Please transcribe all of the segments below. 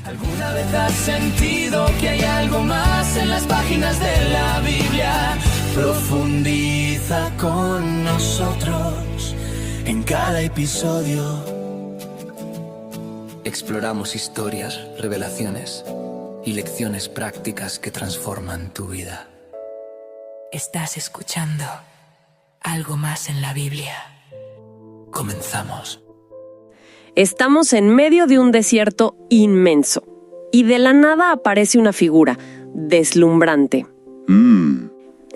¿Alguna vez has sentido que hay algo más en las páginas de la Biblia? Profundiza con nosotros en cada episodio. Exploramos historias, revelaciones y lecciones prácticas que transforman tu vida. Estás escuchando Algo Más en la Biblia. Comenzamos. Estamos en medio de un desierto inmenso y de la nada aparece una figura deslumbrante.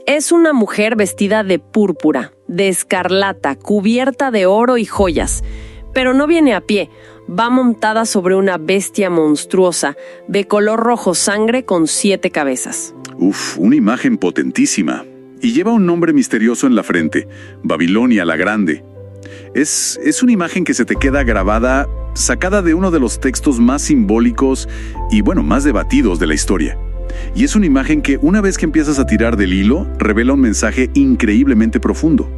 Es una mujer vestida de púrpura, de escarlata, cubierta de oro y joyas. Pero no viene a pie, va montada sobre una bestia monstruosa, de color rojo sangre con 7 cabezas. Una imagen potentísima. Y lleva un nombre misterioso en la frente, Babilonia la Grande. Es una imagen que se te queda grabada, sacada de uno de los textos más simbólicos y, más debatidos de la historia. Y es una imagen que, una vez que empiezas a tirar del hilo, revela un mensaje increíblemente profundo.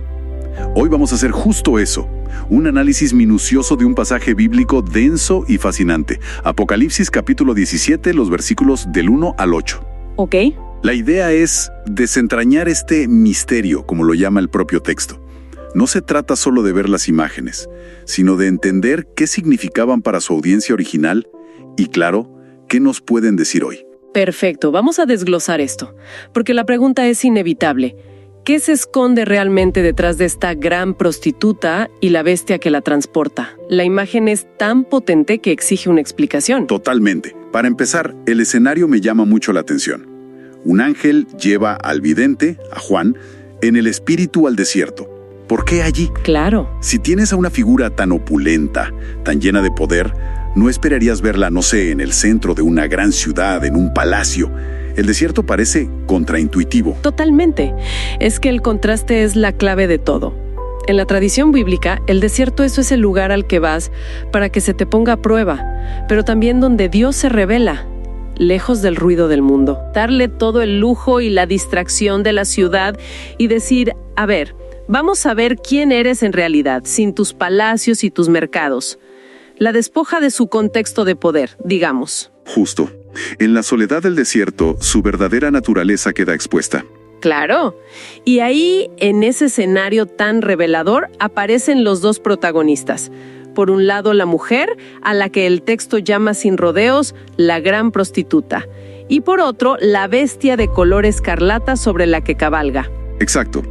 Hoy vamos a hacer justo eso, un análisis minucioso de un pasaje bíblico denso y fascinante. Apocalipsis capítulo 17, los versículos del 1 al 8. Ok. La idea es desentrañar este misterio, como lo llama el propio texto. No se trata solo de ver las imágenes, sino de entender qué significaban para su audiencia original y, claro, qué nos pueden decir hoy. Perfecto, vamos a desglosar esto, porque la pregunta es inevitable. ¿Qué se esconde realmente detrás de esta gran prostituta y la bestia que la transporta? La imagen es tan potente que exige una explicación. Totalmente. Para empezar, el escenario me llama mucho la atención. Un ángel lleva al vidente, a Juan, en el espíritu al desierto. ¿Por qué allí? Claro. Si tienes a una figura tan opulenta, tan llena de poder, no esperarías verla, en el centro de una gran ciudad, en un palacio. El desierto parece contraintuitivo. Totalmente. Es que el contraste es la clave de todo. En la tradición bíblica, el desierto es el lugar al que vas para que se te ponga a prueba, pero también donde Dios se revela, lejos del ruido del mundo. Darle todo el lujo y la distracción de la ciudad y decir, vamos a ver quién eres en realidad, sin tus palacios y tus mercados. La despoja de su contexto de poder, digamos. Justo. En la soledad del desierto, su verdadera naturaleza queda expuesta. Claro. Y ahí, en ese escenario tan revelador, aparecen los dos protagonistas. Por un lado, la mujer, a la que el texto llama sin rodeos, la gran prostituta. Y por otro, la bestia de color escarlata sobre la que cabalga. Exacto.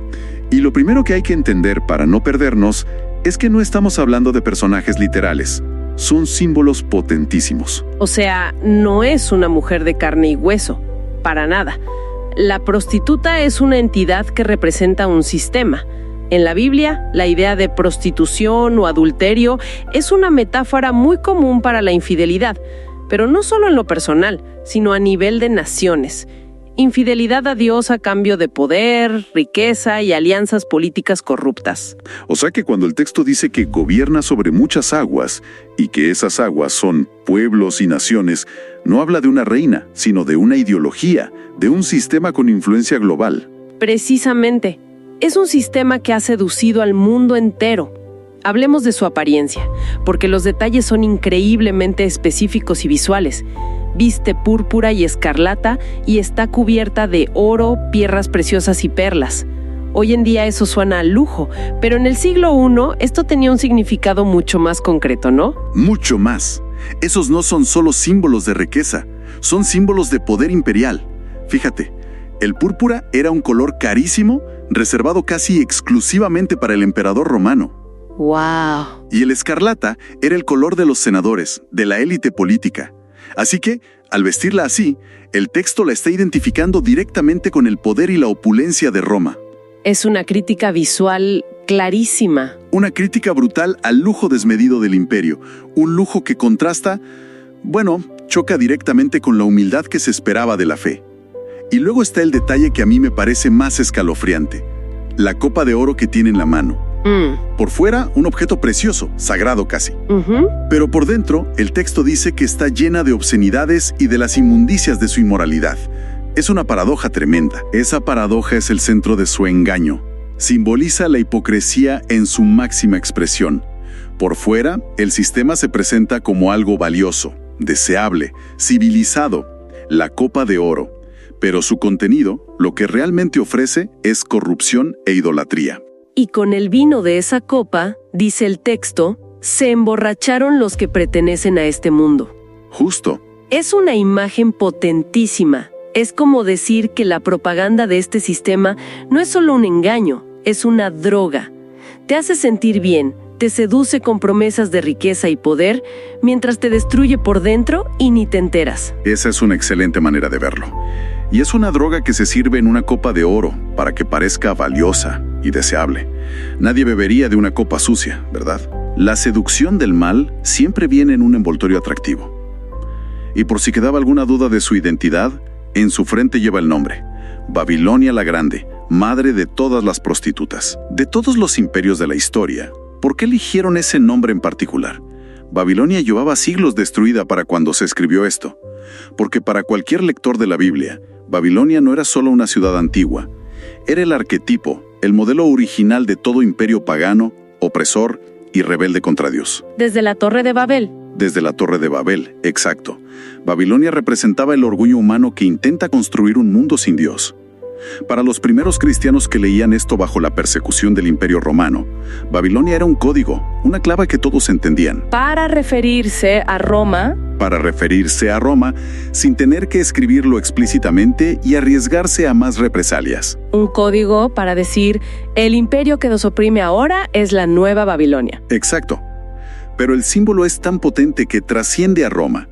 Y lo primero que hay que entender para no perdernos es que no estamos hablando de personajes literales. Son símbolos potentísimos. O sea, no es una mujer de carne y hueso, para nada. La prostituta es una entidad que representa un sistema. En la Biblia, la idea de prostitución o adulterio es una metáfora muy común para la infidelidad, pero no solo en lo personal, sino a nivel de naciones. Infidelidad a Dios a cambio de poder, riqueza y alianzas políticas corruptas. O sea que cuando el texto dice que gobierna sobre muchas aguas y que esas aguas son pueblos y naciones, no habla de una reina, sino de una ideología, de un sistema con influencia global. Precisamente, es un sistema que ha seducido al mundo entero. Hablemos de su apariencia, porque los detalles son increíblemente específicos y visuales. Viste púrpura y escarlata y está cubierta de oro, piedras preciosas y perlas. Hoy en día eso suena a lujo, pero en el siglo I esto tenía un significado mucho más concreto, ¿no? Mucho más. Esos no son solo símbolos de riqueza, son símbolos de poder imperial. Fíjate, el púrpura era un color carísimo, reservado casi exclusivamente para el emperador romano. ¡Wow! Y el escarlata era el color de los senadores, de la élite política. Así que, al vestirla así, el texto la está identificando directamente con el poder y la opulencia de Roma. Es una crítica visual clarísima. Una crítica brutal al lujo desmedido del imperio. Un lujo que contrasta, choca directamente con la humildad que se esperaba de la fe. Y luego está el detalle que a mí me parece más escalofriante. La copa de oro que tiene en la mano. Por fuera, un objeto precioso, sagrado casi. Pero por dentro, el texto dice que está llena de obscenidades y de las inmundicias de su inmoralidad. Es una paradoja tremenda. Esa paradoja es el centro de su engaño. Simboliza la hipocresía en su máxima expresión. Por fuera, el sistema se presenta como algo valioso, deseable, civilizado, la copa de oro. Pero su contenido, lo que realmente ofrece, es corrupción e idolatría. Y con el vino de esa copa, dice el texto, se emborracharon los que pertenecen a este mundo. Justo. Es una imagen potentísima. Es como decir que la propaganda de este sistema no es solo un engaño, es una droga. Te hace sentir bien, te seduce con promesas de riqueza y poder, mientras te destruye por dentro y ni te enteras. Esa es una excelente manera de verlo. Y es una droga que se sirve en una copa de oro para que parezca valiosa y deseable. Nadie bebería de una copa sucia, ¿verdad? La seducción del mal siempre viene en un envoltorio atractivo. Y por si quedaba alguna duda de su identidad, en su frente lleva el nombre: Babilonia la Grande, madre de todas las prostitutas. De todos los imperios de la historia, ¿por qué eligieron ese nombre en particular? Babilonia llevaba siglos destruida para cuando se escribió esto. Porque para cualquier lector de la Biblia, Babilonia no era solo una ciudad antigua. Era el arquetipo, el modelo original de todo imperio pagano, opresor y rebelde contra Dios. Desde la Torre de Babel. Desde la Torre de Babel, exacto. Babilonia representaba el orgullo humano que intenta construir un mundo sin Dios. Para los primeros cristianos que leían esto bajo la persecución del Imperio Romano, Babilonia era un código, una clave que todos entendían. Para referirse a Roma, sin tener que escribirlo explícitamente y arriesgarse a más represalias. un código para decir, el imperio que nos oprime ahora es la nueva Babilonia. Exacto. Pero el símbolo es tan potente que trasciende a Roma.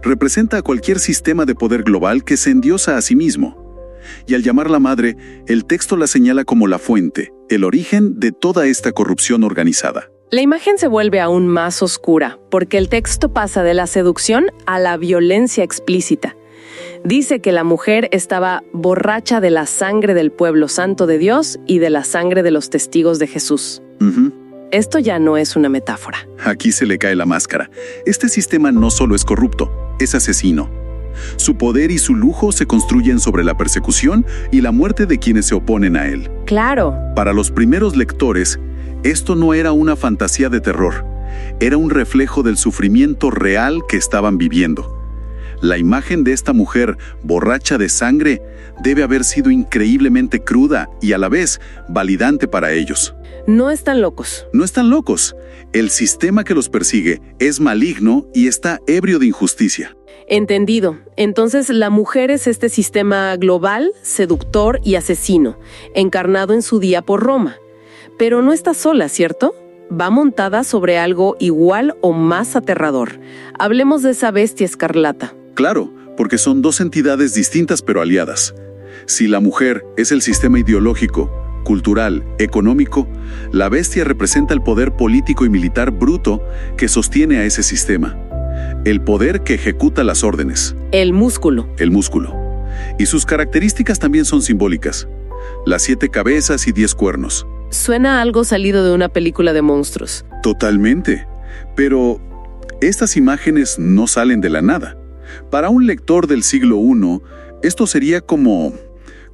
Representa a cualquier sistema de poder global que se endiosa a sí mismo. Y al llamarla madre, el texto la señala como la fuente, el origen de toda esta corrupción organizada. La imagen se vuelve aún más oscura, porque el texto pasa de la seducción a la violencia explícita. Dice que la mujer estaba borracha de la sangre del pueblo santo de Dios y de la sangre de los testigos de Jesús. Esto ya no es una metáfora. Aquí se le cae la máscara. Este sistema no solo es corrupto, es asesino. Su poder y su lujo se construyen sobre la persecución y la muerte de quienes se oponen a él. Claro. Para los primeros lectores, esto no era una fantasía de terror, era un reflejo del sufrimiento real que estaban viviendo. La imagen de esta mujer borracha de sangre debe haber sido increíblemente cruda y a la vez validante para ellos. No están locos. No están locos. El sistema que los persigue es maligno y está ebrio de injusticia. Entendido. Entonces la mujer es este sistema global, seductor y asesino, encarnado en su día por Roma. Pero no está sola, ¿cierto? Va montada sobre algo igual o más aterrador. Hablemos de esa bestia escarlata. Claro, porque son dos entidades distintas pero aliadas. Si la mujer es el sistema ideológico, cultural, económico, la bestia representa el poder político y militar bruto que sostiene a ese sistema. El poder que ejecuta las órdenes. El músculo. El músculo. Y sus características también son simbólicas. Las 7 cabezas y 10 cuernos. Suena a algo salido de una película de monstruos. Totalmente. Pero estas imágenes no salen de la nada. Para un lector del siglo I, esto sería como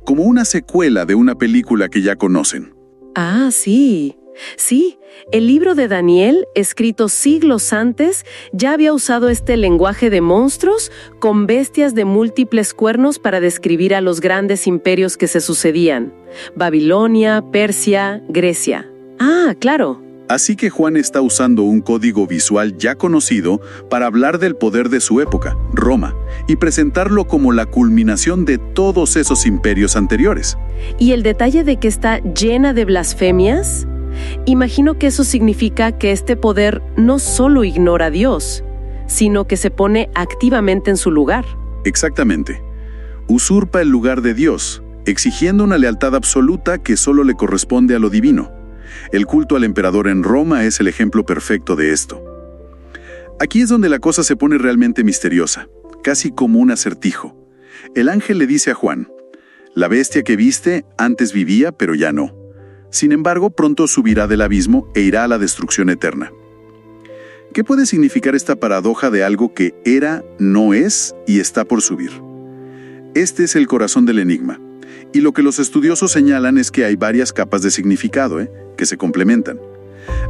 una secuela de una película que ya conocen. Ah, sí. Sí, el libro de Daniel, escrito siglos antes, ya había usado este lenguaje de monstruos con bestias de múltiples cuernos para describir a los grandes imperios que se sucedían. Babilonia, Persia, Grecia. Ah, claro. Así que Juan está usando un código visual ya conocido para hablar del poder de su época, Roma, y presentarlo como la culminación de todos esos imperios anteriores. ¿Y el detalle de que está llena de blasfemias? Imagino que eso significa que este poder no solo ignora a Dios, sino que se pone activamente en su lugar. Exactamente. Usurpa el lugar de Dios, exigiendo una lealtad absoluta que solo le corresponde a lo divino. El culto al emperador en Roma es el ejemplo perfecto de esto. Aquí es donde la cosa se pone realmente misteriosa, casi como un acertijo. El ángel le dice a Juan: la bestia que viste antes vivía, pero ya no. Sin embargo, pronto subirá del abismo e irá a la destrucción eterna. ¿Qué puede significar esta paradoja de algo que era, no es y está por subir? Este es el corazón del enigma. Y lo que los estudiosos señalan es que hay varias capas de significado, que se complementan.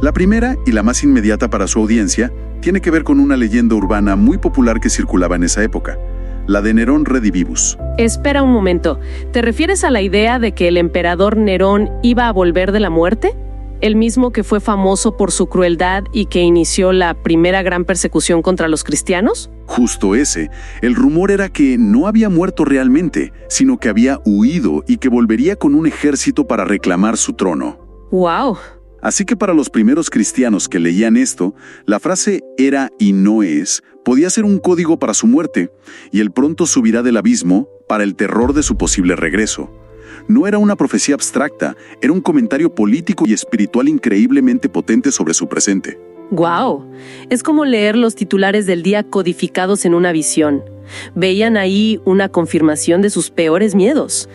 La primera, y la más inmediata para su audiencia, Tiene que ver con una leyenda urbana muy popular que circulaba en esa época, la de Nerón Redivivus. Espera un momento, ¿te refieres a la idea de que el emperador Nerón iba a volver de la muerte? ¿El mismo que fue famoso por su crueldad y que inició la primera gran persecución contra los cristianos? Justo ese. El rumor era que no había muerto realmente, sino que había huido y que volvería con un ejército para reclamar su trono. ¡Wow! Así que para los primeros cristianos que leían esto, la frase era y no es podía ser un código para su muerte, y él pronto subirá del abismo para el terror de su posible regreso. No era una profecía abstracta, era un comentario político y espiritual increíblemente potente sobre su presente. ¡Guau! Es como leer los titulares del día codificados en una visión. Veían ahí una confirmación de sus peores miedos.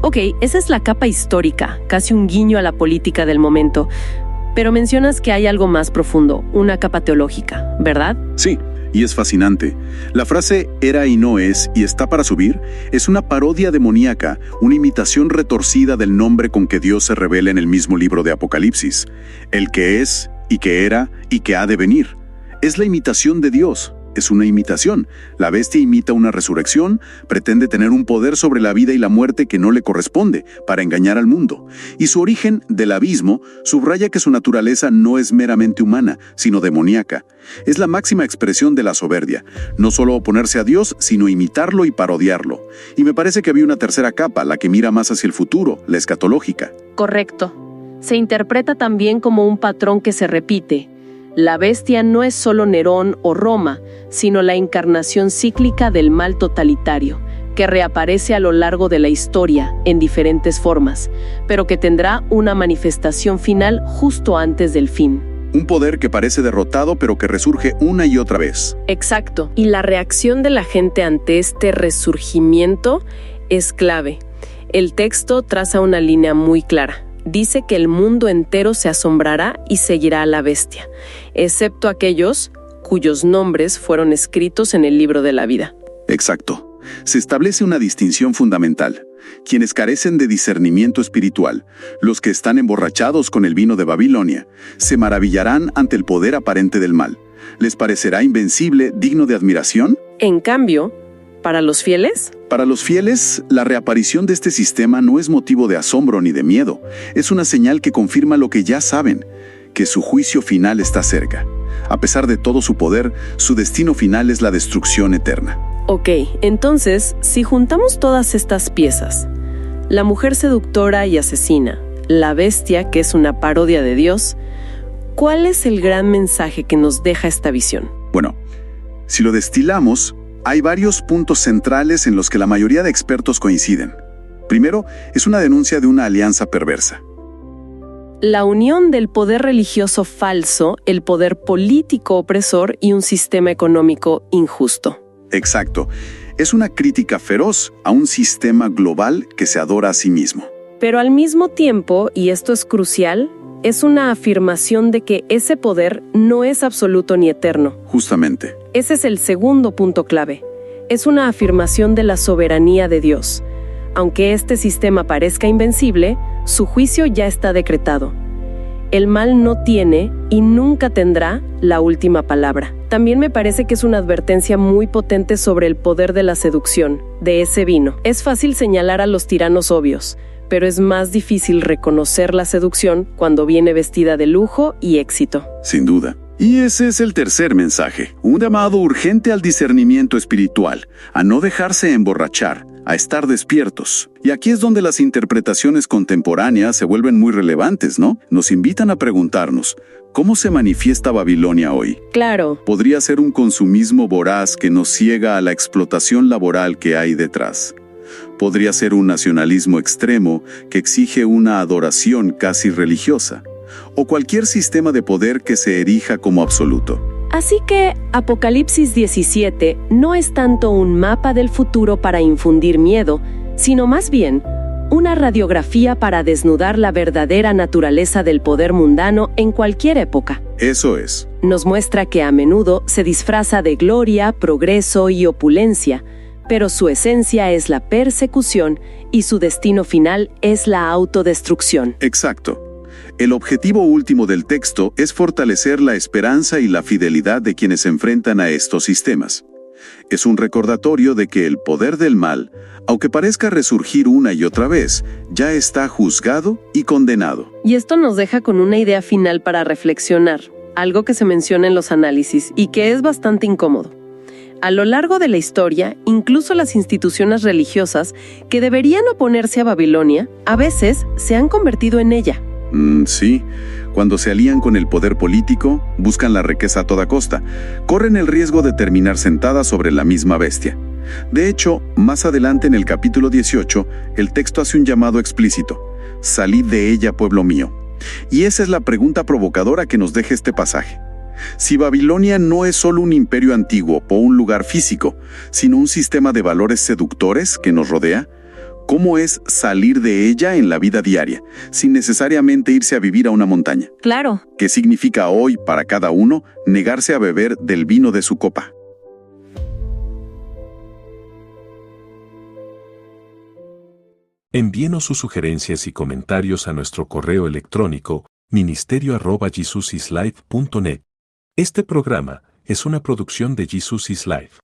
Ok, esa es la capa histórica, casi un guiño a la política del momento. Pero mencionas que hay algo más profundo, una capa teológica, ¿verdad? Sí. Y es fascinante. La frase era y no es y está para subir es una parodia demoníaca, una imitación retorcida del nombre con que Dios se revela en el mismo libro de Apocalipsis. El que es, y que era, y que ha de venir. Es la imitación de Dios. Es una imitación. La bestia imita una resurrección, pretende tener un poder sobre la vida y la muerte que no le corresponde, para engañar al mundo. Y su origen, del abismo, subraya que su naturaleza no es meramente humana, sino demoníaca. Es la máxima expresión de la soberbia. No solo oponerse a Dios, sino imitarlo y parodiarlo. Y me parece que había una tercera capa, la que mira más hacia el futuro, la escatológica. Correcto. Se interpreta también como un patrón que se repite. La bestia no es solo Nerón o Roma, sino la encarnación cíclica del mal totalitario, que reaparece a lo largo de la historia en diferentes formas, pero que tendrá una manifestación final justo antes del fin. Un poder que parece derrotado, pero que resurge una y otra vez. Exacto. Y la reacción de la gente ante este resurgimiento es clave. El texto traza una línea muy clara. Dice que el mundo entero se asombrará y seguirá a la bestia, excepto aquellos cuyos nombres fueron escritos en el libro de la vida. Exacto. Se establece una distinción fundamental. Quienes carecen de discernimiento espiritual, los que están emborrachados con el vino de Babilonia, se maravillarán ante el poder aparente del mal. ¿Les parecerá invencible, digno de admiración? En cambio, ¿para los fieles? Para los fieles, la reaparición de este sistema no es motivo de asombro ni de miedo. Es una señal que confirma lo que ya saben, que su juicio final está cerca. A pesar de todo su poder, su destino final es la destrucción eterna. Ok, entonces, si juntamos todas estas piezas, la mujer seductora y asesina, la bestia, que es una parodia de Dios, ¿cuál es el gran mensaje que nos deja esta visión? Bueno, si lo destilamos, hay varios puntos centrales en los que la mayoría de expertos coinciden. Primero, es una denuncia de una alianza perversa. La unión del poder religioso falso, el poder político opresor y un sistema económico injusto. Exacto. Es una crítica feroz a un sistema global que se adora a sí mismo. Pero al mismo tiempo, y esto es crucial, es una afirmación de que ese poder no es absoluto ni eterno. Justamente. Ese es el segundo punto clave. Es una afirmación de la soberanía de Dios. Aunque este sistema parezca invencible, su juicio ya está decretado. El mal no tiene y nunca tendrá la última palabra. También me parece que es una advertencia muy potente sobre el poder de la seducción, de ese vino. Es fácil señalar a los tiranos obvios, pero es más difícil reconocer la seducción cuando viene vestida de lujo y éxito. Sin duda. Y ese es el tercer mensaje, un llamado urgente al discernimiento espiritual, a no dejarse emborrachar, a estar despiertos. Y aquí es donde las interpretaciones contemporáneas se vuelven muy relevantes, ¿no? Nos invitan a preguntarnos, ¿cómo se manifiesta Babilonia hoy? Claro. Podría ser un consumismo voraz que nos ciega a la explotación laboral que hay detrás. Podría ser un nacionalismo extremo que exige una adoración casi religiosa. O cualquier sistema de poder que se erija como absoluto. Así que Apocalipsis 17 no es tanto un mapa del futuro para infundir miedo, sino más bien una radiografía para desnudar la verdadera naturaleza del poder mundano en cualquier época. Eso es. Nos muestra que a menudo se disfraza de gloria, progreso y opulencia, pero su esencia es la persecución y su destino final es la autodestrucción. Exacto. El objetivo último del texto es fortalecer la esperanza y la fidelidad de quienes se enfrentan a estos sistemas. Es un recordatorio de que el poder del mal, aunque parezca resurgir una y otra vez, ya está juzgado y condenado. Y esto nos deja con una idea final para reflexionar, algo que se menciona en los análisis y que es bastante incómodo. A lo largo de la historia, incluso las instituciones religiosas que deberían oponerse a Babilonia, a veces se han convertido en ella. Sí, cuando se alían con el poder político, buscan la riqueza a toda costa, corren el riesgo de terminar sentadas sobre la misma bestia. De hecho, más adelante en el capítulo 18, el texto hace un llamado explícito: «Salid de ella, pueblo mío». Y esa es la pregunta provocadora que nos deja este pasaje. Si Babilonia no es solo un imperio antiguo o un lugar físico, sino un sistema de valores seductores que nos rodea, ¿cómo es salir de ella en la vida diaria, sin necesariamente irse a vivir a una montaña? Claro. ¿Qué significa hoy, para cada uno, negarse a beber del vino de su copa? Envíenos sus sugerencias y comentarios a nuestro correo electrónico ministerio@jesusislife.net. Este programa es una producción de Jesus is Life.